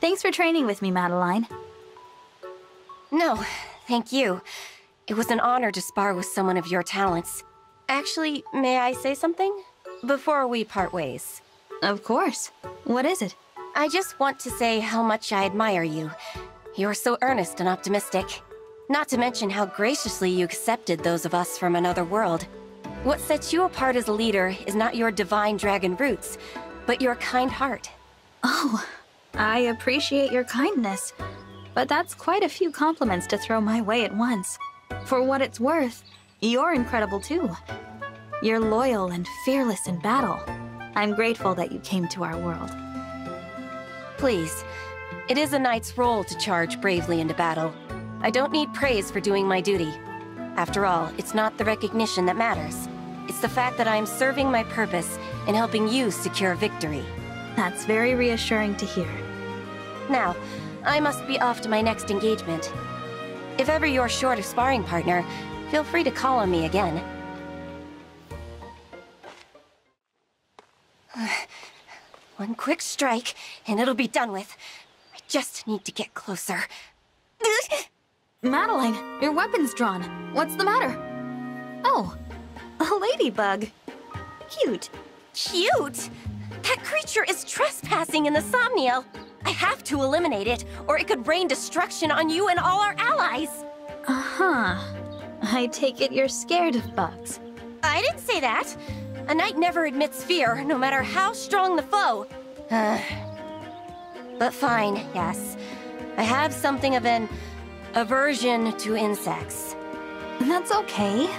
Thanks for training with me, Madeline. No, thank you. It was an honor to spar with someone of your talents. Actually, may I say something? Before we part ways. Of course. What is it? I just want to say how much I admire you. You're so earnest and optimistic. Not to mention how graciously you accepted those of us from another world. What sets you apart as a leader is not your divine dragon roots, but your kind heart. Oh, I appreciate your kindness, but that's quite a few compliments to throw my way at once. For what it's worth, you're incredible too. You're loyal and fearless in battle. I'm grateful that you came to our world. Please, it is a knight's role to charge bravely into battle. I don't need praise for doing my duty. After all, it's not the recognition that matters. It's the fact that I am serving my purpose in helping you secure victory. That's very reassuring to hear. Now, I must be off to my next engagement. If ever you're short a sparring partner, feel free to call on me again. One quick strike, and it'll be done with. I just need to get closer. Madeline, your weapon's drawn. What's the matter? Oh, a ladybug. Cute. Cute? That creature is trespassing in the Somniel. I have to eliminate it, or it could rain destruction on you and all our allies. Uh-huh. I take it you're scared of bugs. I didn't say that. A knight never admits fear, no matter how strong the foe. But fine, yes. I have something of an aversion to insects. That's okay.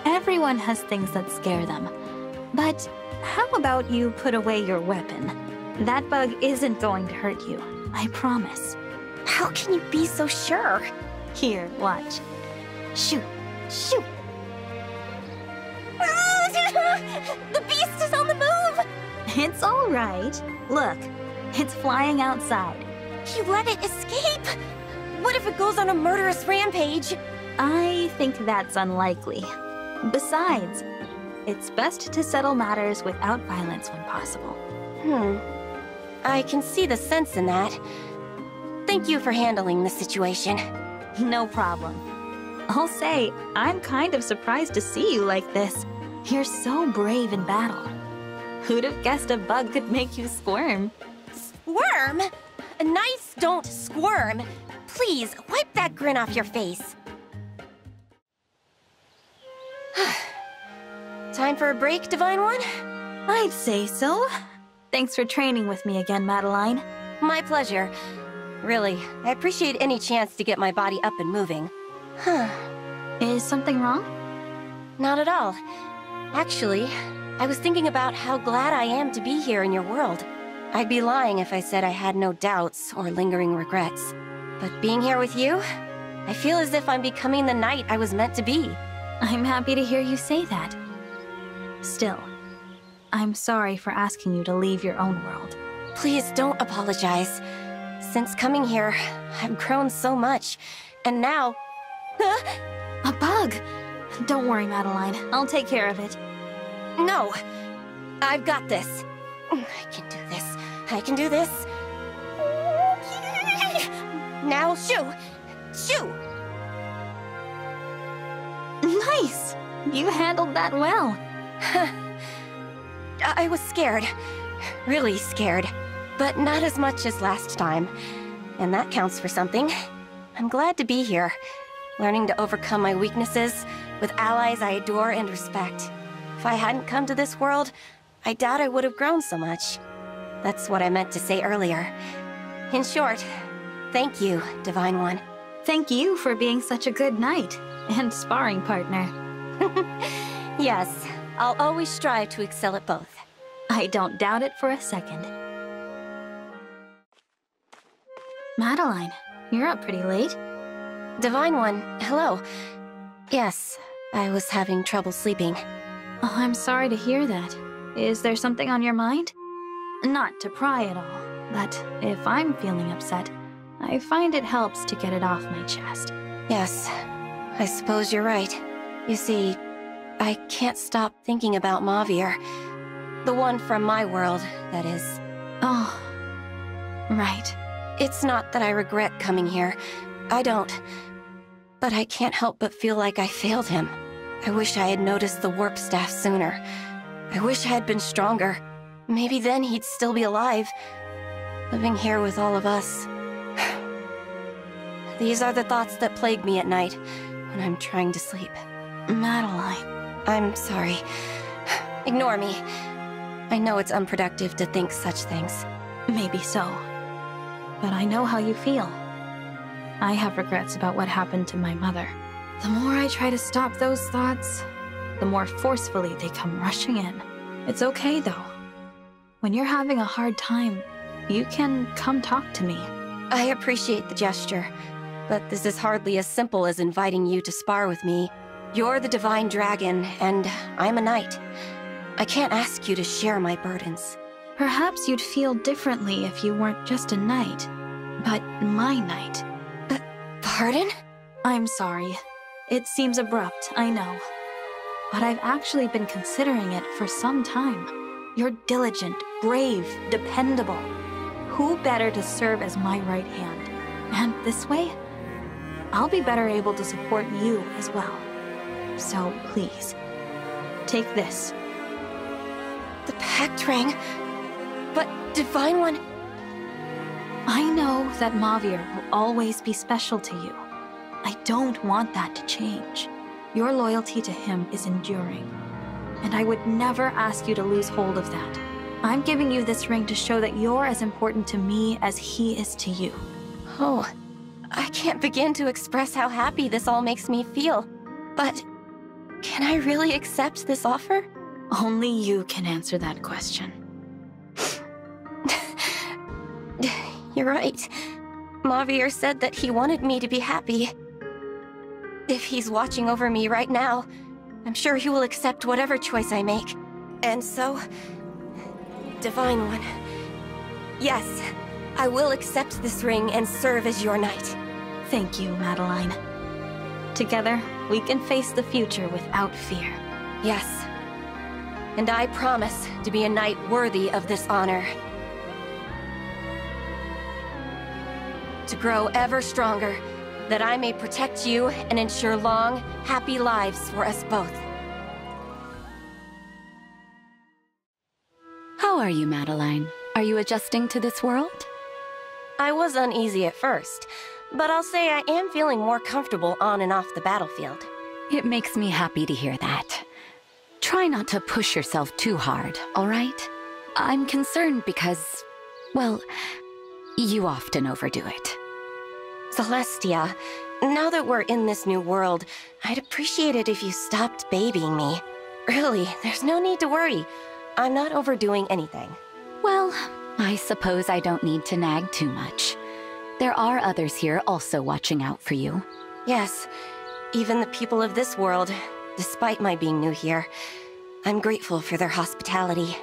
Everyone has things that scare them. But how about you put away your weapon? That bug isn't going to hurt you, I promise. How can you be so sure? Here, watch. Shoot, shoot. The beast is on the move! It's all right. Look, it's flying outside. You let it escape? What if it goes on a murderous rampage? I think that's unlikely. Besides, it's best to settle matters without violence when possible. I can see the sense in that. Thank you for handling the situation. No problem. I'll say, I'm kind of surprised to see you like this. You're so brave in battle. Who'd have guessed a bug could make you squirm? Squirm? Knights don't squirm. Please, wipe that grin off your face. Time for a break, Divine One? I'd say so. Thanks for training with me again, Madeline. My pleasure. Really, I appreciate any chance to get my body up and moving. Is something wrong? Not at all. Actually, I was thinking about how glad I am to be here in your world. I'd be lying if I said I had no doubts or lingering regrets. But being here with you, I feel as if I'm becoming the knight I was meant to be. I'm happy to hear you say that. Still, I'm sorry for asking you to leave your own world. Please don't apologize. Since coming here, I've grown so much, and now... A bug! Don't worry, Madeline. I'll take care of it. No! I've got this. I can do this. I can do this. Now, shoo! Shoo! Nice! You handled that well. I was scared. Really scared. But not as much as last time. And that counts for something. I'm glad to be here, learning to overcome my weaknesses with allies I adore and respect. If I hadn't come to this world, I doubt I would have grown so much. That's what I meant to say earlier. In short, thank you, Divine One. Thank you for being such a good knight and sparring partner. Yes, I'll always strive to excel at both. I don't doubt it for a second. Madeline, you're up pretty late. Divine One, hello. Yes, I was having trouble sleeping. Oh, I'm sorry to hear that. Is there something on your mind? Not to pry at all, but if I'm feeling upset, I find it helps to get it off my chest. Yes, I suppose you're right. You see, I can't stop thinking about Mauvier. The one from my world, that is. Oh, right. It's not that I regret coming here. I don't. But I can't help but feel like I failed him. I wish I had noticed the warp staff sooner. I wish I had been stronger. Maybe then he'd still be alive, living here with all of us. These are the thoughts that plague me at night when I'm trying to sleep. Madeline. I'm sorry. Ignore me. I know it's unproductive to think such things. Maybe so. But I know how you feel. I have regrets about what happened to my mother. The more I try to stop those thoughts, the more forcefully they come rushing in. It's okay, though. When you're having a hard time, you can come talk to me. I appreciate the gesture, but this is hardly as simple as inviting you to spar with me. You're the divine dragon, and I'm a knight. I can't ask you to share my burdens. Perhaps you'd feel differently if you weren't just a knight, but my knight. Pardon? I'm sorry. It seems abrupt, I know. But I've actually been considering it for some time. You're diligent, brave, dependable. Who better to serve as my right hand? And this way, I'll be better able to support you as well. So please, take this. The pact ring? But Divine One... I know that Mauvier will always be special to you. I don't want that to change. Your loyalty to him is enduring, and I would never ask you to lose hold of that. I'm giving you this ring to show that you're as important to me as he is to you. Oh, I can't begin to express how happy this all makes me feel. But can I really accept this offer? Only you can answer that question. You're right. Mauvier said that he wanted me to be happy. If he's watching over me right now, I'm sure he will accept whatever choice I make. And so, Divine One, yes, I will accept this ring and serve as your knight. Thank you, Madeline. Together, we can face the future without fear. Yes. And I promise to be a knight worthy of this honor. To grow ever stronger, that I may protect you and ensure long, happy lives for us both. How are you, Madeline? Are you adjusting to this world? I was uneasy at first, but I'll say I am feeling more comfortable on and off the battlefield. It makes me happy to hear that. Try not to push yourself too hard, all right? I'm concerned because, well, you often overdo it. Zelestia, now that we're in this new world, I'd appreciate it if you stopped babying me. Really, there's no need to worry. I'm not overdoing anything. Well, I suppose I don't need to nag too much. There are others here also watching out for you. Yes, even the people of this world, despite my being new here. I'm grateful for their hospitality.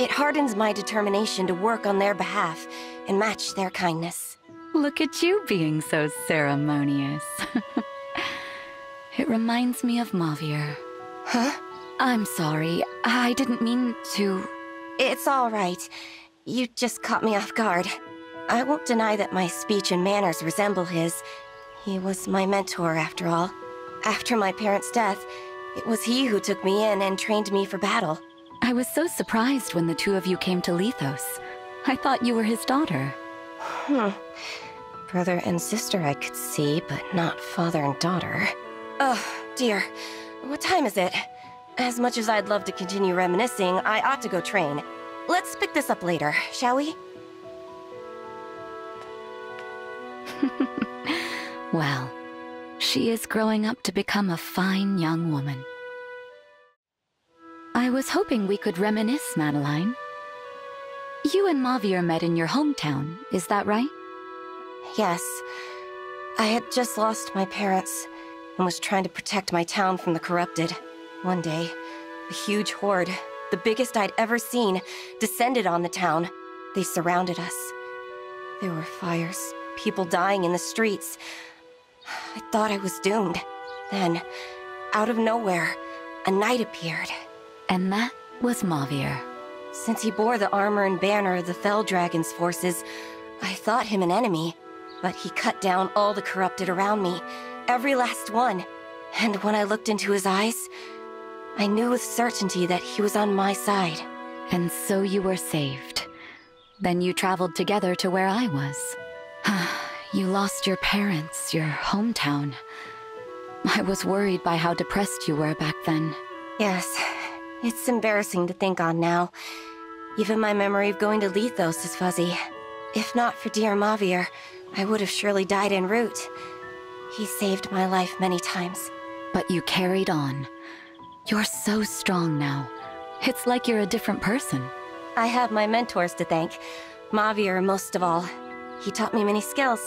It hardens my determination to work on their behalf and match their kindness. Look at you being so ceremonious. It reminds me of Mauvier. Huh? I'm sorry, I didn't mean to... It's all right. You just caught me off guard. I won't deny that my speech and manners resemble his. He was my mentor, after all. After my parents' death, it was he who took me in and trained me for battle. I was so surprised when the two of you came to Lethos. I thought you were his daughter. Brother and sister I could see, but not father and daughter. Oh, dear. What time is it? As much as I'd love to continue reminiscing, I ought to go train. Let's pick this up later, shall we? Well, she is growing up to become a fine young woman. I was hoping we could reminisce, Madeline. You and Mauvier met in your hometown, is that right? Yes. I had just lost my parents and was trying to protect my town from the corrupted. One day, a huge horde, the biggest I'd ever seen, descended on the town. They surrounded us. There were fires, people dying in the streets. I thought I was doomed. Then, out of nowhere, a knight appeared. And that was Mauvier. Since he bore the armor and banner of the Fell Dragon's forces, I thought him an enemy, but he cut down all the corrupted around me, every last one. And when I looked into his eyes, I knew with certainty that he was on my side. And so you were saved. Then you traveled together to where I was. You lost your parents, your hometown. I was worried by how depressed you were back then. Yes, it's embarrassing to think on now. Even my memory of going to Lethos is fuzzy. If not for dear Mauvier, I would have surely died en route. He saved my life many times. But you carried on. You're so strong now. It's like you're a different person. I have my mentors to thank. Mauvier most of all. He taught me many skills.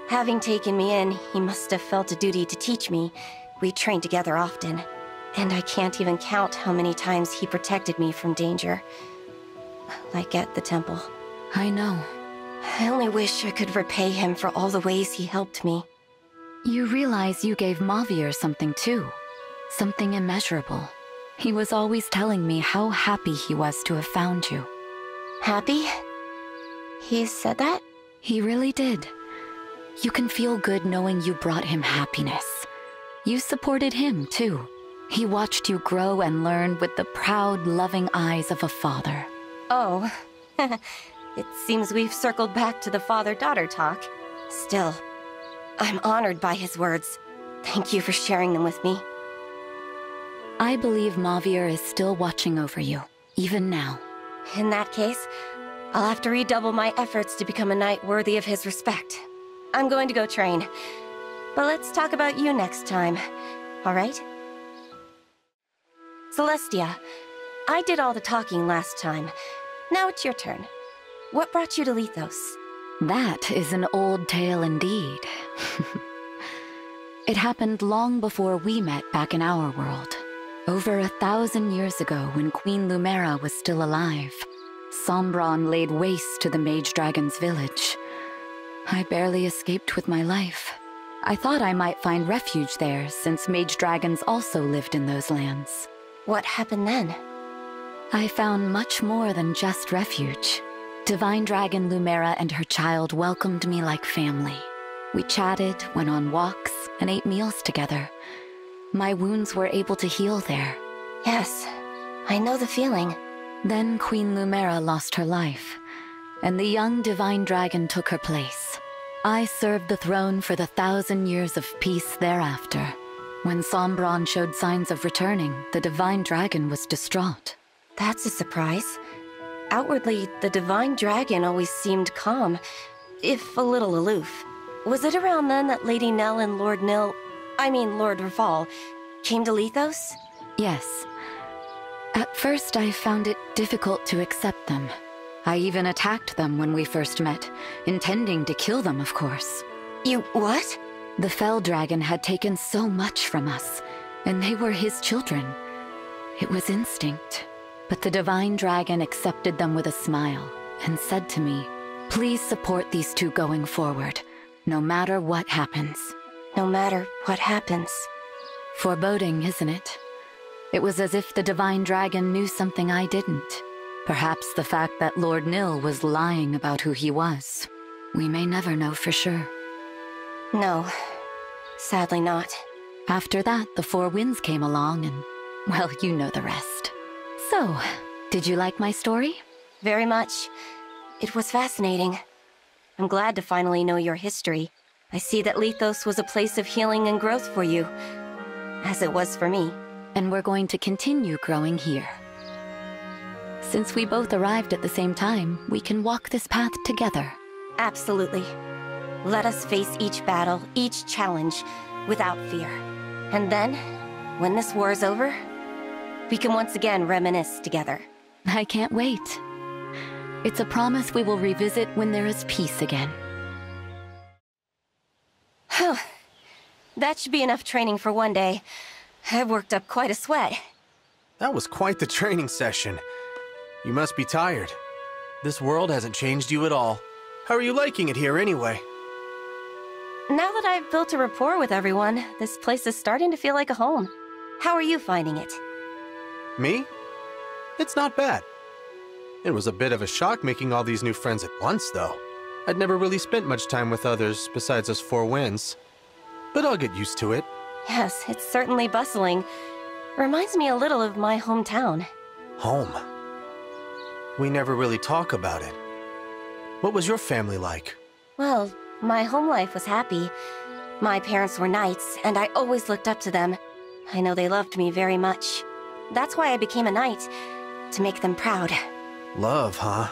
Having taken me in, he must have felt a duty to teach me. We trained together often. And I can't even count how many times he protected me from danger. Like at the temple. I know. I only wish I could repay him for all the ways he helped me. You realize you gave Mauvier something too. Something immeasurable. He was always telling me how happy he was to have found you. Happy? He said that? He really did. You can feel good knowing you brought him happiness. You supported him too. He watched you grow and learn with the proud, loving eyes of a father. Oh, it seems we've circled back to the father-daughter talk. Still, I'm honored by his words. Thank you for sharing them with me. I believe Mauvier is still watching over you, even now. In that case, I'll have to redouble my efforts to become a knight worthy of his respect. I'm going to go train. But let's talk about you next time, all right? Zelestia, I did all the talking last time. Now it's your turn. What brought you to Lethos? That is an old tale indeed. It happened long before we met back in our world. Over 1,000 years ago, when Queen Lumera was still alive, Sombron laid waste to the Mage Dragon's village. I barely escaped with my life. I thought I might find refuge there, since Mage Dragons also lived in those lands. What happened then? I found much more than just refuge. Divine Dragon Lumera and her child welcomed me like family. We chatted, went on walks, and ate meals together. My wounds were able to heal there. Yes, I know the feeling. Then Queen Lumera lost her life, and the young Divine Dragon took her place. I served the throne for the 1,000 years of peace thereafter. When Sombron showed signs of returning, the Divine Dragon was distraught. That's a surprise. Outwardly, the Divine Dragon always seemed calm, if a little aloof. Was it around then that Lady Nell and Lord Raval, came to Lethos? Yes. At first, I found it difficult to accept them. I even attacked them when we first met, intending to kill them, of course. You what? The Fell Dragon had taken so much from us, and they were his children. It was instinct. But the Divine Dragon accepted them with a smile, and said to me, "Please support these two going forward, no matter what happens." No matter what happens. Foreboding, isn't it? It was as if the Divine Dragon knew something I didn't. Perhaps the fact that Lord Nil was lying about who he was. We may never know for sure. No, sadly not. After that, the Four Winds came along and, well, you know the rest. So, did you like my story? Very much. It was fascinating. I'm glad to finally know your history. I see that Lethos was a place of healing and growth for you, as it was for me. And we're going to continue growing here. Since we both arrived at the same time, we can walk this path together. Absolutely. Let us face each battle, each challenge, without fear. And then, when this war is over, we can once again reminisce together. I can't wait. It's a promise we will revisit when there is peace again. That should be enough training for one day. I've worked up quite a sweat. That was quite the training session. You must be tired. This world hasn't changed you at all. How are you liking it here anyway? Now that I've built a rapport with everyone, this place is starting to feel like a home. How are you finding it? Me? It's not bad. It was a bit of a shock making all these new friends at once, though. I'd never really spent much time with others besides us four winds. But I'll get used to it. Yes, it's certainly bustling. Reminds me a little of my hometown. Home. We never really talk about it. What was your family like? Well, my home life was happy. My parents were knights, and I always looked up to them. I know they loved me very much. That's why I became a knight, to make them proud. Love, huh?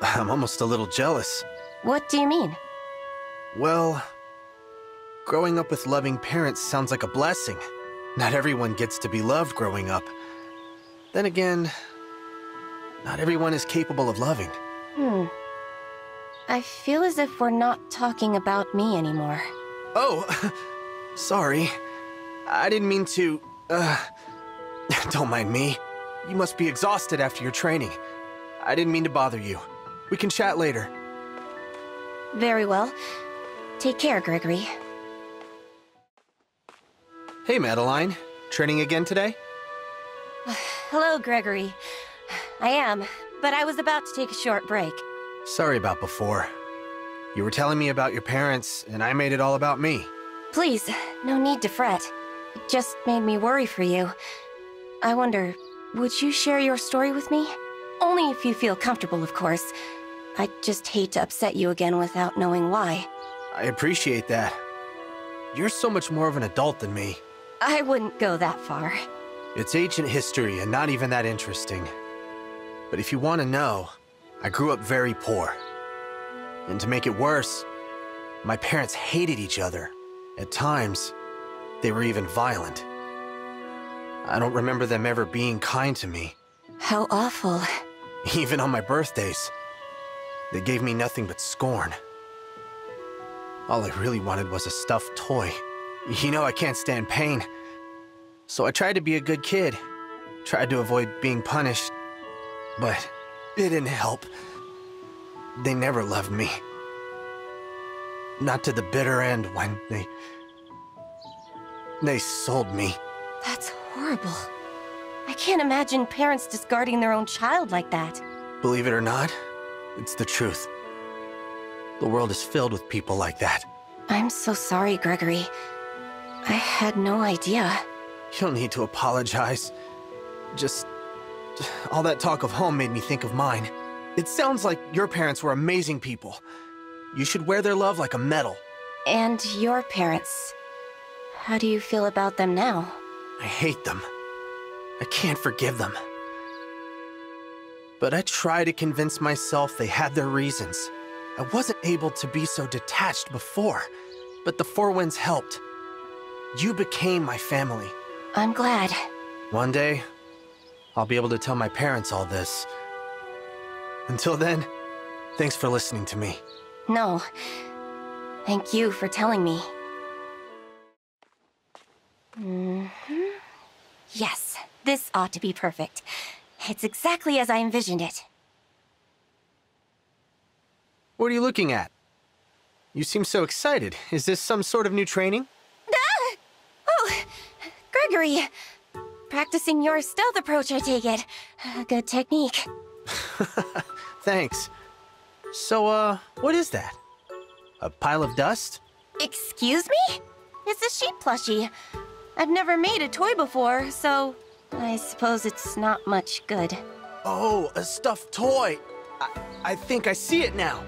I'm almost a little jealous. What do you mean? Well, growing up with loving parents sounds like a blessing. Not everyone gets to be loved growing up. Then again, not everyone is capable of loving. I feel as if we're not talking about me anymore. Oh, sorry. I didn't mean to, don't mind me. You must be exhausted after your training. I didn't mean to bother you. We can chat later. Very well. Take care, Gregory. Hey, Madeline. Training again today? Hello, Gregory. I am, but I was about to take a short break. Sorry about before. You were telling me about your parents, and I made it all about me. Please, no need to fret. It just made me worry for you. I wonder, would you share your story with me? Only if you feel comfortable, of course. I'd just hate to upset you again without knowing why. I appreciate that. You're so much more of an adult than me. I wouldn't go that far. It's ancient history and not even that interesting. But if you want to know, I grew up very poor. And to make it worse, my parents hated each other. At times, they were even violent. I don't remember them ever being kind to me. How awful. Even on my birthdays. They gave me nothing but scorn. All I really wanted was a stuffed toy. You know I can't stand pain. So I tried to be a good kid. Tried to avoid being punished. But it didn't help. They never loved me. Not to the bitter end when they sold me. That's horrible. I can't imagine parents discarding their own child like that. Believe it or not, it's the truth. The world is filled with people like that. I'm so sorry, Gregory. I had no idea. You don't need to apologize. Just all that talk of home made me think of mine. It sounds like your parents were amazing people. You should wear their love like a medal. And your parents. How do you feel about them now? I hate them. I can't forgive them. But I try to convince myself they had their reasons. I wasn't able to be so detached before, but the Four Winds helped. You became my family. I'm glad. One day, I'll be able to tell my parents all this. Until then, thanks for listening to me. No. Thank you for telling me. Yes, this ought to be perfect. It's exactly as I envisioned it. What are you looking at? You seem so excited. Is this some sort of new training? Ah! Oh, Gregory! Practicing your stealth approach, I take it. Good technique. Thanks. So, what is that? A pile of dust? Excuse me? It's a sheep plushie. I've never made a toy before, so I suppose it's not much good. Oh, a stuffed toy. I think I see it now.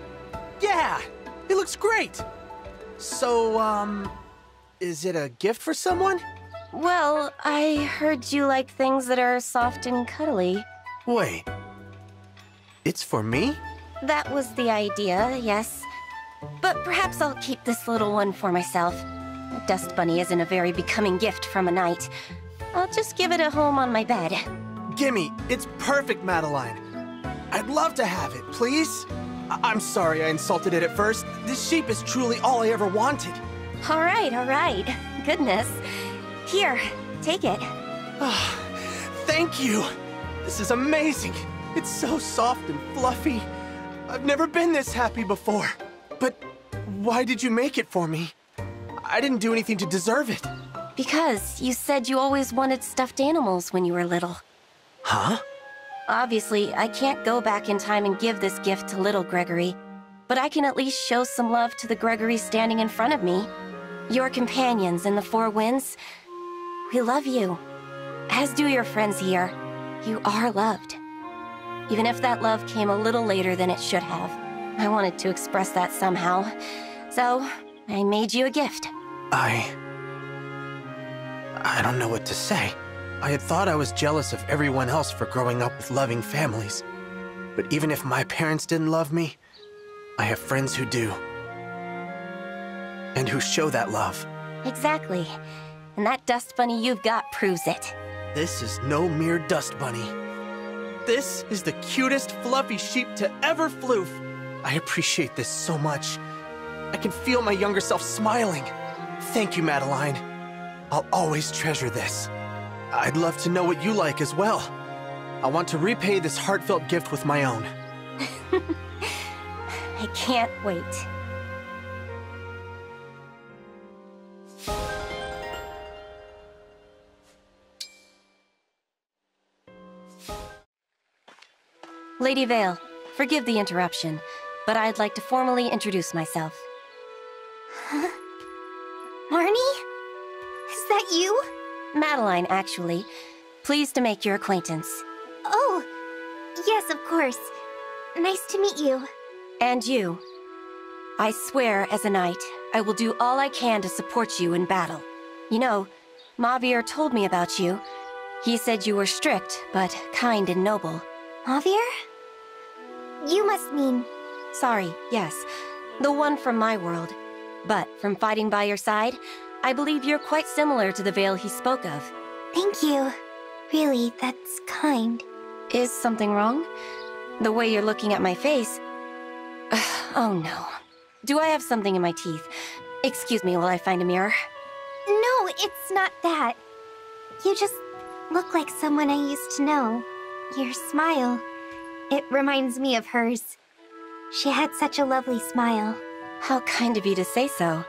Yeah, it looks great. So, is it a gift for someone? Well, I heard you like things that are soft and cuddly. Wait. It's for me? That was the idea, yes. But perhaps I'll keep this little one for myself. A dust bunny isn't a very becoming gift from a knight. I'll just give it a home on my bed. Gimme, it's perfect, Madeline. I'd love to have it, please. I'm sorry I insulted it at first. This sheep is truly all I ever wanted. All right. Goodness. Here, take it. Thank you. This is amazing. It's so soft and fluffy. I've never been this happy before. But why did you make it for me? I didn't do anything to deserve it. Because you said you always wanted stuffed animals when you were little. Huh? Obviously, I can't go back in time and give this gift to little Gregory. but I can at least show some love to the Gregory standing in front of me. Your companions in the Four Winds, we love you. As do your friends here. You are loved. Even if that love came a little later than it should have. I wanted to express that somehow. So, I made you a gift. I don't know what to say. I had thought I was jealous of everyone else for growing up with loving families. But even if my parents didn't love me, I have friends who do. And who show that love. Exactly. And that dust bunny you've got proves it. This is no mere dust bunny. This is the cutest fluffy sheep to ever floof. I appreciate this so much. I can feel my younger self smiling. Thank you, Madeline. I'll always treasure this. I'd love to know what you like as well. I want to repay this heartfelt gift with my own. I can't wait. Lady Veyle, forgive the interruption, but I'd like to formally introduce myself. Huh? Marni? Is that you? Madeline, actually. Pleased to make your acquaintance. Oh, yes, of course. Nice to meet you. And you. I swear, as a knight, I will do all I can to support you in battle. You know, Mauvier told me about you. He said you were strict, but kind and noble. Mauvier? You must mean... Sorry, yes. The one from my world. But from fighting by your side, I believe you're quite similar to the Veyle he spoke of. Thank you. Really, that's kind. Is something wrong? The way you're looking at my face... Oh no. Do I have something in my teeth? Excuse me while I find a mirror. No, it's not that. You just look like someone I used to know. Your smile, it reminds me of hers. She had such a lovely smile. How kind of you to say so.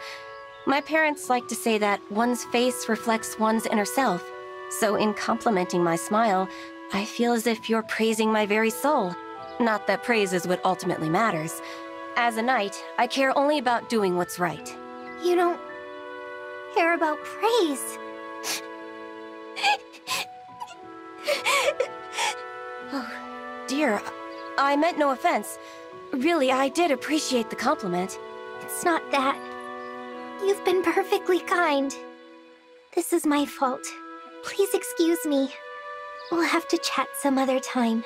My parents like to say that one's face reflects one's inner self. So in complimenting my smile, I feel as if you're praising my very soul. Not that praise is what ultimately matters. As a knight, I care only about doing what's right. You don't care about praise. Oh, dear. I meant no offense. Really, I did appreciate the compliment. It's not that. You've been perfectly kind. This is my fault. Please excuse me. We'll have to chat some other time.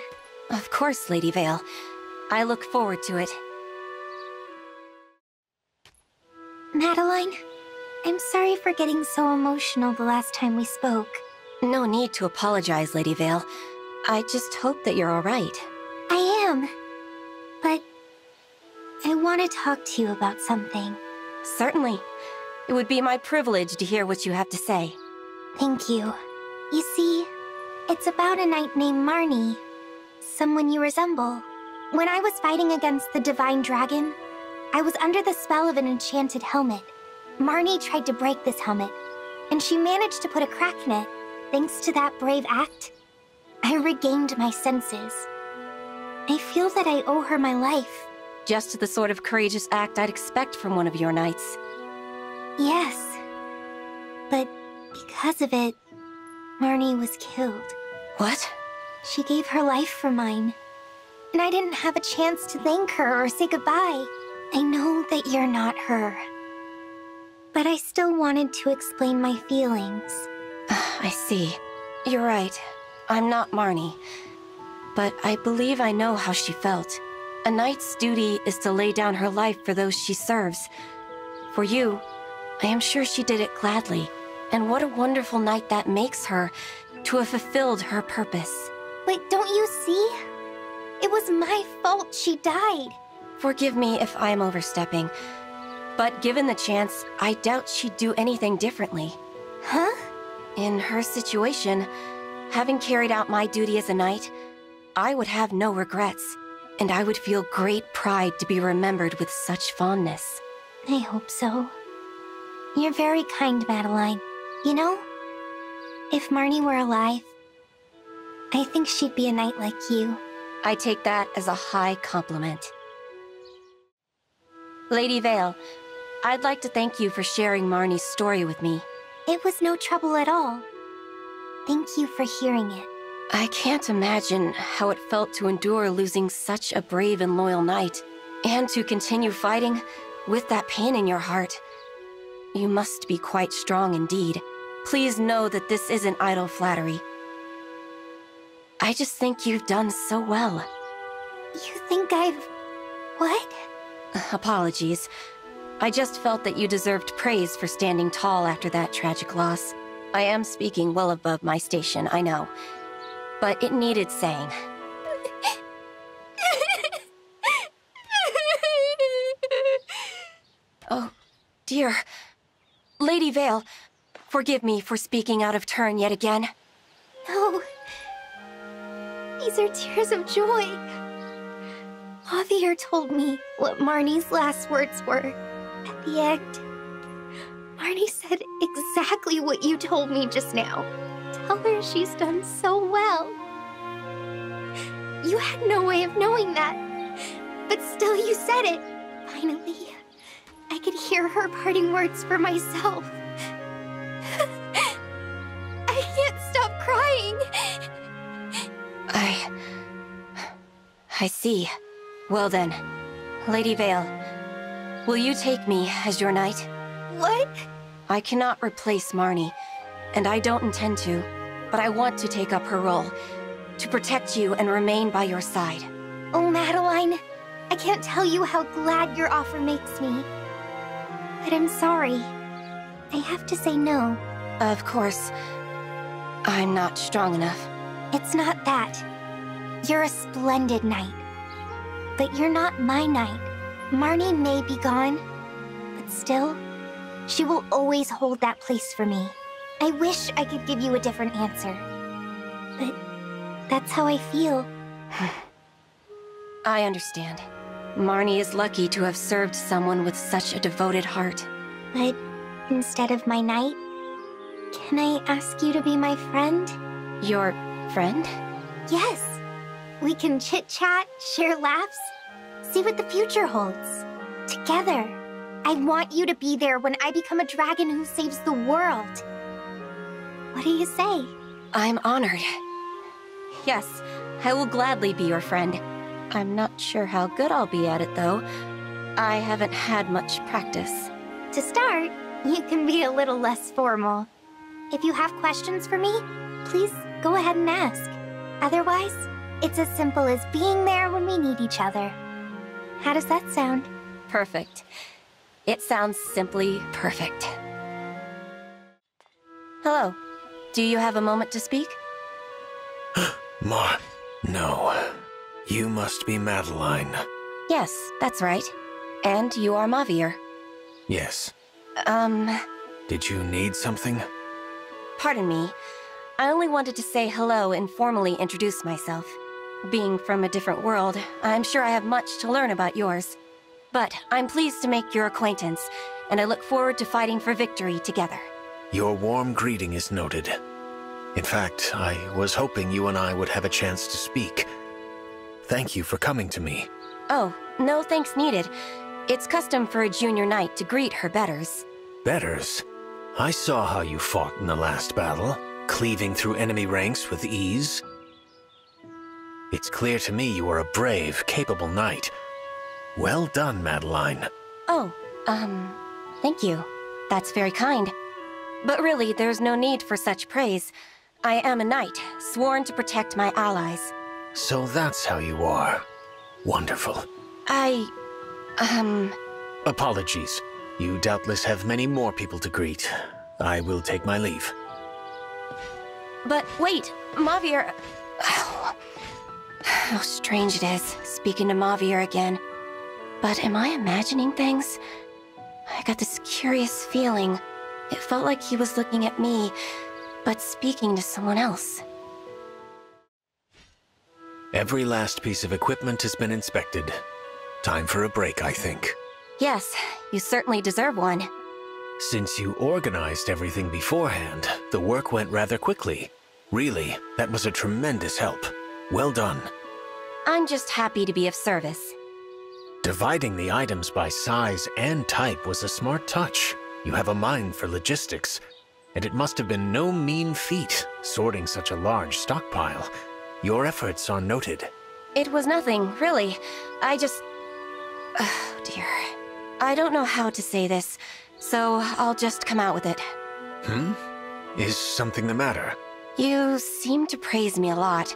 Of course, Lady Veyle. I look forward to it. Madeline, I'm sorry for getting so emotional the last time we spoke. No need to apologize, Lady Veyle. I just hope that you're all right. I am. But I want to talk to you about something. Certainly. It would be my privilege to hear what you have to say. Thank you. You see, it's about a knight named Marni. Someone you resemble. When I was fighting against the Divine Dragon, I was under the spell of an enchanted helmet. Marni tried to break this helmet, and she managed to put a crack in it. Thanks to that brave act, I regained my senses. I feel that I owe her my life. Just the sort of courageous act I'd expect from one of your knights. Yes. But because of it, Marni was killed. What? She gave her life for mine. And I didn't have a chance to thank her or say goodbye. I know that you're not her. But I still wanted to explain my feelings. I see. You're right. I'm not Marni. But I believe I know how she felt. A knight's duty is to lay down her life for those she serves. For you, I am sure she did it gladly. And what a wonderful knight that makes her, to have fulfilled her purpose. But don't you see? It was my fault she died. Forgive me if I'm overstepping. But given the chance, I doubt she'd do anything differently. Huh? In her situation, having carried out my duty as a knight, I would have no regrets. And I would feel great pride to be remembered with such fondness. I hope so. You're very kind, Madeline. You know, if Marni were alive, I think she'd be a knight like you. I take that as a high compliment. Lady Veyle, I'd like to thank you for sharing Marni's story with me. It was no trouble at all. Thank you for hearing it. I can't imagine how it felt to endure losing such a brave and loyal knight, and to continue fighting with that pain in your heart. You must be quite strong indeed. Please know that this isn't idle flattery. I just think you've done so well. You think I've... what? Apologies. I just felt that you deserved praise for standing tall after that tragic loss. I am speaking well above my station, I know. But it needed saying. Oh, dear. Lady Veyle, forgive me for speaking out of turn yet again. No. These are tears of joy. Mauvier told me what Marni's last words were at the end. Marni said exactly what you told me just now. Tell her she's done so well. You had no way of knowing that, but still you said it. Finally, I could hear her parting words for myself. I can't stop crying. I see. Well then, Lady Veyle, will you take me as your knight? What? I cannot replace Marni, and I don't intend to, but I want to take up her role, to protect you and remain by your side. Oh, Madeline, I can't tell you how glad your offer makes me. But I'm sorry. I have to say no. Of course, I'm not strong enough. It's not that. You're a splendid knight. But you're not my knight. Marni may be gone, but still, she will always hold that place for me. I wish I could give you a different answer. But that's how I feel. I understand. Marni is lucky to have served someone with such a devoted heart. But instead of my knight, can I ask you to be my friend? Your friend? Yes. We can chit-chat, share laughs, see what the future holds. Together. I want you to be there when I become a dragon who saves the world. What do you say? I'm honored. Yes, I will gladly be your friend. I'm not sure how good I'll be at it, though. I haven't had much practice. To start, you can be a little less formal. If you have questions for me, please go ahead and ask. Otherwise, it's as simple as being there when we need each other. How does that sound? Perfect. It sounds simply perfect. Hello. Do you have a moment to speak? No. You must be Madeline. Yes, that's right. And you are Mauvier. Yes. Did you need something? Pardon me. I only wanted to say hello and formally introduce myself. Being from a different world, I'm sure I have much to learn about yours. But I'm pleased to make your acquaintance, and I look forward to fighting for victory together. Your warm greeting is noted. In fact, I was hoping you and I would have a chance to speak. Thank you for coming to me. Oh, no thanks needed. It's custom for a junior knight to greet her betters. Betters? I saw how you fought in the last battle, cleaving through enemy ranks with ease. It's clear to me you are a brave, capable knight. Well done, Madeline. Oh, thank you. That's very kind. But really, there's no need for such praise. I am a knight, sworn to protect my allies. So that's how you are. Wonderful. Apologies. You doubtless have many more people to greet. I will take my leave. But wait, Mauvier... How strange it is, speaking to Mauvier again. But am I imagining things? I got this curious feeling. It felt like he was looking at me, but speaking to someone else. Every last piece of equipment has been inspected. Time for a break, I think. Yes, you certainly deserve one. Since you organized everything beforehand, the work went rather quickly. Really, that was a tremendous help. Well done. I'm just happy to be of service. Dividing the items by size and type was a smart touch. You have a mind for logistics, and it must have been no mean feat sorting such a large stockpile. Your efforts are noted. It was nothing, really. I just... Oh, dear. I don't know how to say this, so I'll just come out with it. Is something the matter? You seem to praise me a lot.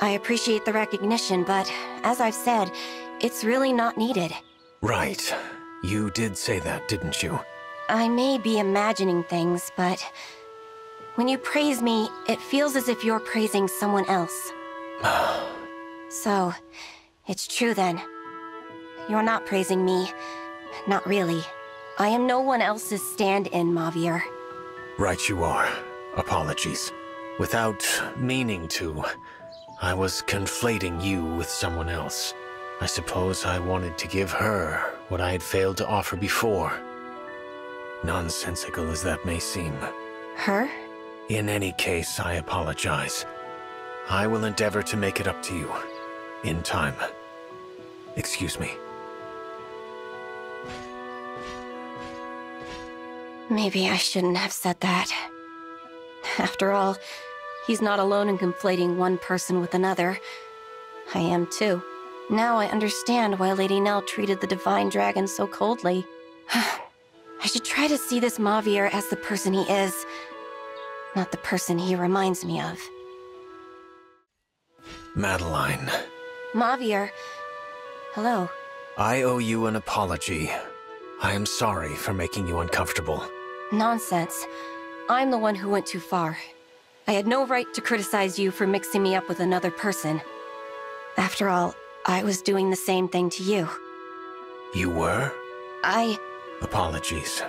I appreciate the recognition, but as I've said, it's really not needed. Right. You did say that, didn't you? I may be imagining things, but when you praise me, it feels as if you're praising someone else. So, it's true then. You're not praising me. Not really. I am no one else's stand-in, Mauvier. Right you are. Apologies. Without meaning to, I was conflating you with someone else. I suppose I wanted to give her what I had failed to offer before. Nonsensical as that may seem. Her? In any case, I apologize. I will endeavor to make it up to you. In time. Excuse me. Maybe I shouldn't have said that. After all, he's not alone in conflating one person with another. I am too. Now I understand why Lady Nell treated the Divine Dragon so coldly. I should try to see this Mauvier as the person he is, not the person he reminds me of. Madeline. Mauvier. Hello. I owe you an apology. I am sorry for making you uncomfortable. Nonsense. I'm the one who went too far. I had no right to criticize you for mixing me up with another person. After all, I was doing the same thing to you. You were? I... Apologies.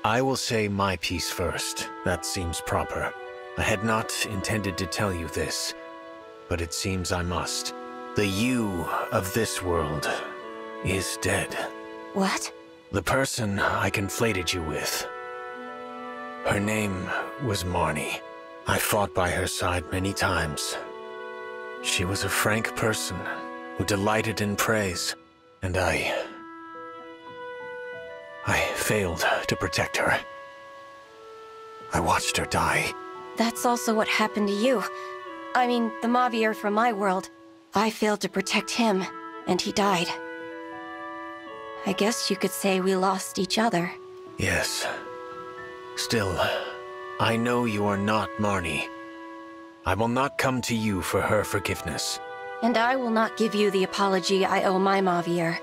I will say my piece first. That seems proper. I had not intended to tell you this, but it seems I must. The you of this world is dead. What? The person I conflated you with. Her name was Marni. I fought by her side many times. She was a frank person who delighted in praise, and I failed to protect her. I watched her die. That's also what happened to you. I mean, the Mauvier from my world. I failed to protect him, and he died. I guess you could say we lost each other. Yes. Still, I know you are not Marni. I will not come to you for her forgiveness. And I will not give you the apology I owe my Mauvier.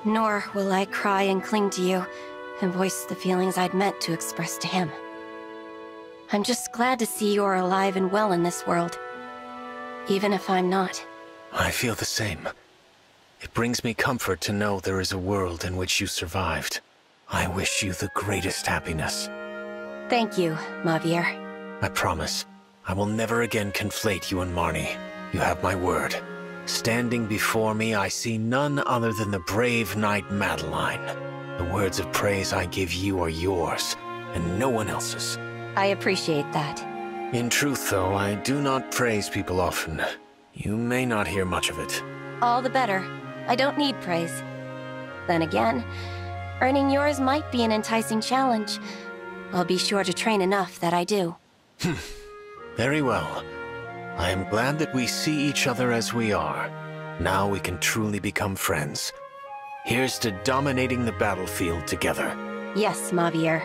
Nor will I cry and cling to you and voice the feelings I'd meant to express to him. I'm just glad to see you're alive and well in this world. Even if I'm not. I feel the same. It brings me comfort to know there is a world in which you survived. I wish you the greatest happiness. Thank you, Mauvier. I promise, I will never again conflate you and Marni. You have my word. Standing before me, I see none other than the brave knight Madeline. The words of praise I give you are yours, and no one else's. I appreciate that. In truth, though, I do not praise people often. You may not hear much of it. All the better. I don't need praise. Then again, earning yours might be an enticing challenge. I'll be sure to train enough that I do. Very well. I am glad that we see each other as we are. Now we can truly become friends. Here's to dominating the battlefield together. Yes, Mauvier.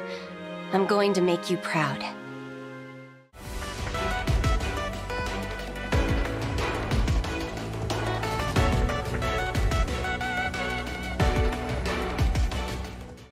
I'm going to make you proud.